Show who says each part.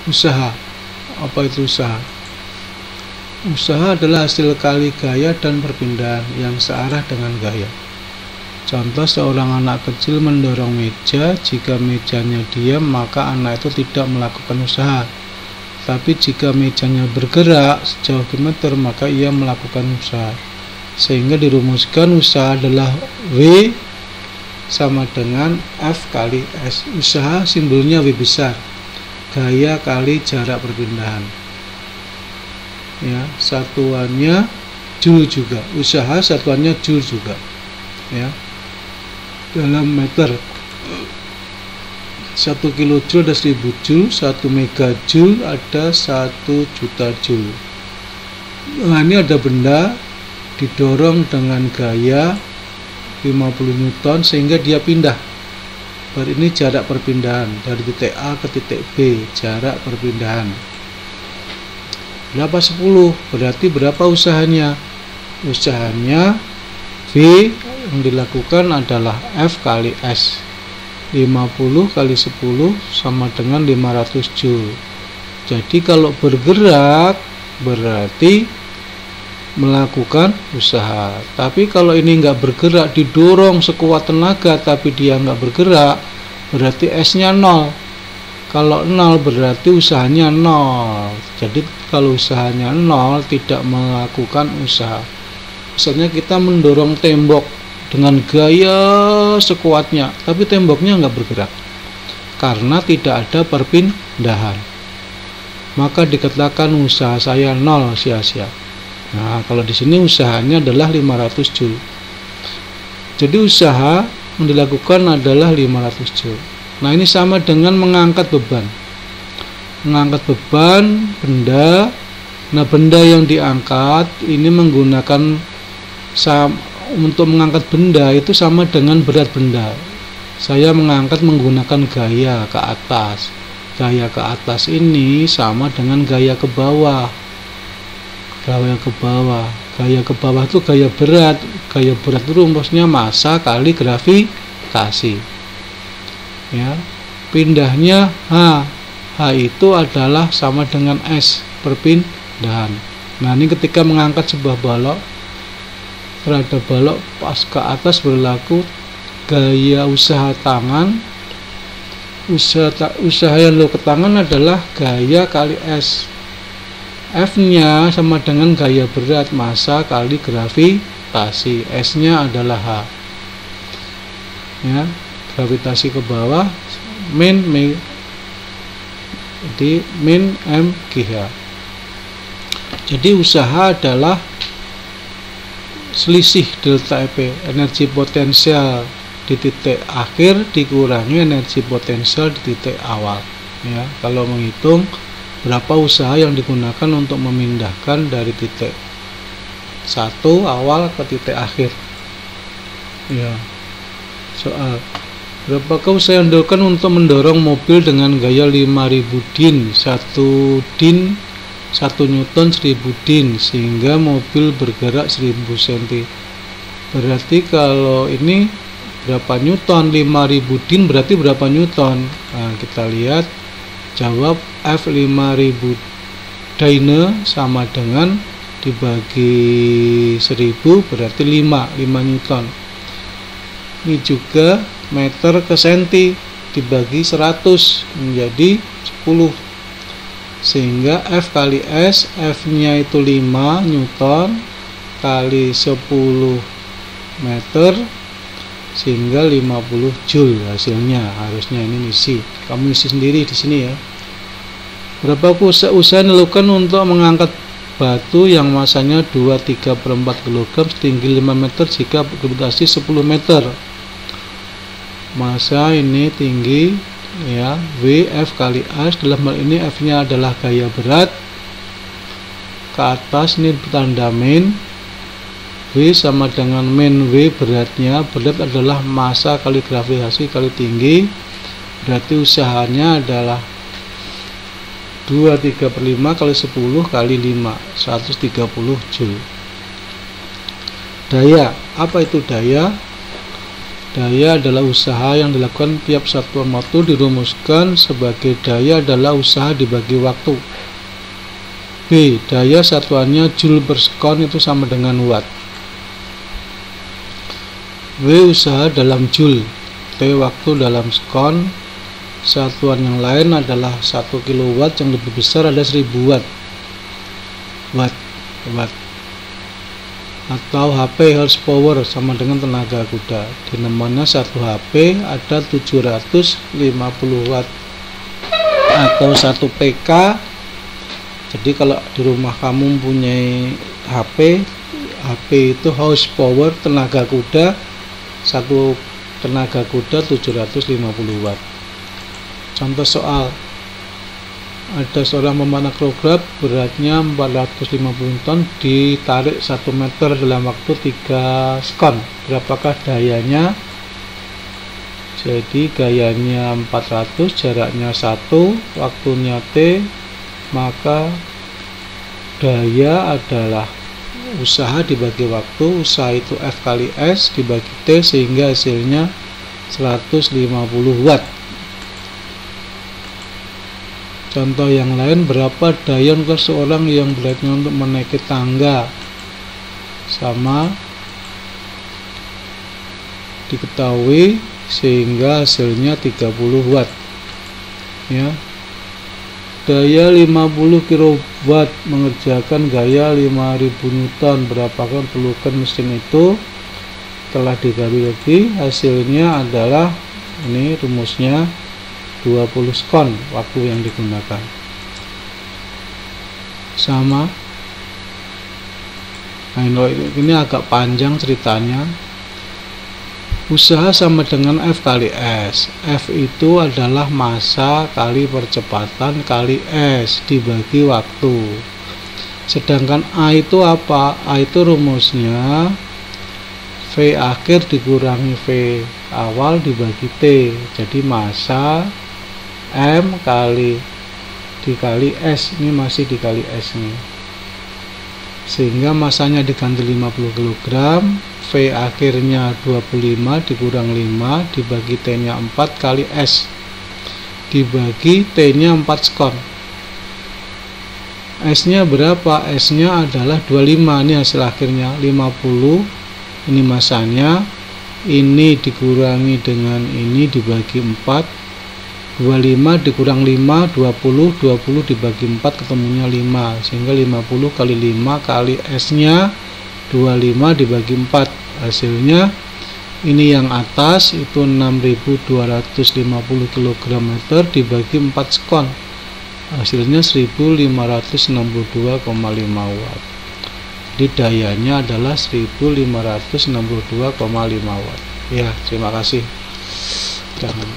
Speaker 1: Usaha. Apa itu usaha? Usaha adalah hasil kali gaya dan perpindahan yang searah dengan gaya. Contoh, seorang anak kecil mendorong meja. Jika mejanya diam, maka anak itu tidak melakukan usaha. Tapi jika mejanya bergerak sejauh kilometer, maka ia melakukan usaha. Sehingga dirumuskan usaha adalah W sama dengan F kali S. Usaha simbolnya W besar, gaya kali jarak perpindahan. Ya, satuannya Joule juga. Usaha satuannya Joule juga. Ya, dalam meter. 1 kilojoule ada 1000 joule, 1 megajoule ada 1 juta joule. Nah, ini ada benda didorong dengan gaya 50 Newton sehingga dia pindah. Ini jarak perpindahan dari titik A ke titik B, jarak perpindahan. Berapa 10? Berarti berapa usahanya? Usahanya V yang dilakukan adalah F kali S. 50 kali 10 sama dengan 500 joule. Jadi kalau bergerak berarti melakukan usaha. Tapi kalau ini nggak bergerak, didorong sekuat tenaga tapi dia nggak bergerak, berarti S-nya 0. Kalau 0 berarti usahanya 0. Jadi kalau usahanya 0 tidak melakukan usaha. Misalnya kita mendorong tembok dengan gaya sekuatnya, tapi temboknya nggak bergerak karena tidak ada perpindahan, maka dikatakan usaha saya 0, sia-sia. Nah, kalau di sini usahanya adalah 500 joule. Jadi usaha yang dilakukan adalah 500 joule. Nah, ini sama dengan mengangkat beban. Mengangkat beban benda. Nah, benda yang diangkat ini menggunakan untuk mengangkat benda itu sama dengan berat benda. Saya mengangkat menggunakan gaya ke atas. Gaya ke atas ini sama dengan gaya ke bawah. Gaya ke bawah. Gaya ke bawah itu gaya berat. Gaya berat itu rumusnya massa kali gravitasi. Ya. Pindahnya H. H itu adalah sama dengan S, perpindahan. Nah, ini ketika mengangkat sebuah balok, terhadap balok pas ke atas berlaku gaya usaha tangan. Usaha yang lo ke tangan adalah gaya kali S. F-nya sama dengan gaya berat, massa kali gravitasi. S-nya adalah H. Ya, gravitasi ke bawah jadi min mgh. Jadi usaha adalah selisih delta EP, energi potensial di titik akhir dikurangi energi potensial di titik awal. Ya, kalau menghitung berapa usaha yang digunakan untuk memindahkan dari titik 1 awal ke titik akhir. Ya, soal berapakah usaha yang dilakukan untuk mendorong mobil dengan gaya 5000 din, 1 Newton 1000 din, sehingga mobil bergerak 1000 cm. Berarti kalau ini berapa Newton? 5000 din berarti berapa Newton? Nah, kita lihat jawab F 5000 dyne sama dengan dibagi 1000 berarti 5 Newton. Ini juga meter ke senti dibagi 100 menjadi 10, sehingga F kali S, F nya itu 5 Newton kali 10 meter sehingga 50 joule hasilnya. Harusnya ini isi, kamu isi sendiri di sini ya. Berapa usaha yang dilakukan untuk mengangkat batu yang masanya 2/3/4 kg setinggi 5 meter jika gravitasi 10 meter. Masa ini tinggi ya, W F kali S. Dalam hal ini F nya adalah gaya berat ke atas, ini tanda min. W sama dengan min W beratnya. Berat adalah massa kali gravitasi kali tinggi, berarti usahanya adalah 2/3/5 kali 10 kali 5, 130 joule. Daya, apa itu daya? Daya adalah usaha yang dilakukan tiap satuan waktu, dirumuskan sebagai daya adalah usaha dibagi waktu. B. Daya satuannya joule per sekon itu sama dengan watt. W. Usaha dalam joule. T. Waktu dalam sekon. Satuan yang lain adalah 1 kilowatt, yang lebih besar ada 1000 watt. Watt atau HP horsepower sama dengan tenaga kuda. Di mana 1 HP ada 750 watt atau 1 PK. Jadi kalau di rumah kamu mempunyai HP itu horsepower, tenaga kuda, 1 tenaga kuda 750 watt. Contoh soal, ada seorang pemanah krograf beratnya 450 ton ditarik 1 meter dalam waktu 3 sekon. Berapakah dayanya? Jadi gayanya 400, jaraknya 1, waktunya T, maka daya adalah usaha dibagi waktu. Usaha itu F kali S dibagi T, sehingga hasilnya 150 watt. Contoh yang lain, berapa daya untuk seorang yang beratnya untuk menaiki tangga? Sama diketahui, sehingga hasilnya 30 watt. Ya. Daya 50 kW mengerjakan gaya 5000 Newton. Berapakah perlukan mesin itu? Telah digali lagi, hasilnya adalah ini rumusnya 20 sekon waktu yang digunakan. Sama. Nah, ini agak panjang ceritanya. Usaha sama dengan F kali S. F itu adalah massa kali percepatan kali S dibagi waktu. Sedangkan A itu apa? A itu rumusnya V akhir dikurangi V awal dibagi T. Jadi massa M dikali S. Ini masih dikali S nih. Sehingga masanya diganti 50 kg, V akhirnya 25 dikurang 5 dibagi T nya 4 kali S dibagi T nya 4 sekon. S nya berapa? S nya adalah 25. Ini hasil akhirnya 50. Ini masanya, ini dikurangi dengan ini dibagi 4, 25 dikurang 5, 20 dibagi 4 ketemunya 5, sehingga 50 kali 5 kali S nya 25 dibagi 4. Hasilnya ini yang atas itu 6250 km dibagi 4 sekon. Hasilnya 1562,5 watt. Jadi dayanya adalah 1562,5 watt. Ya, terima kasih. Jangan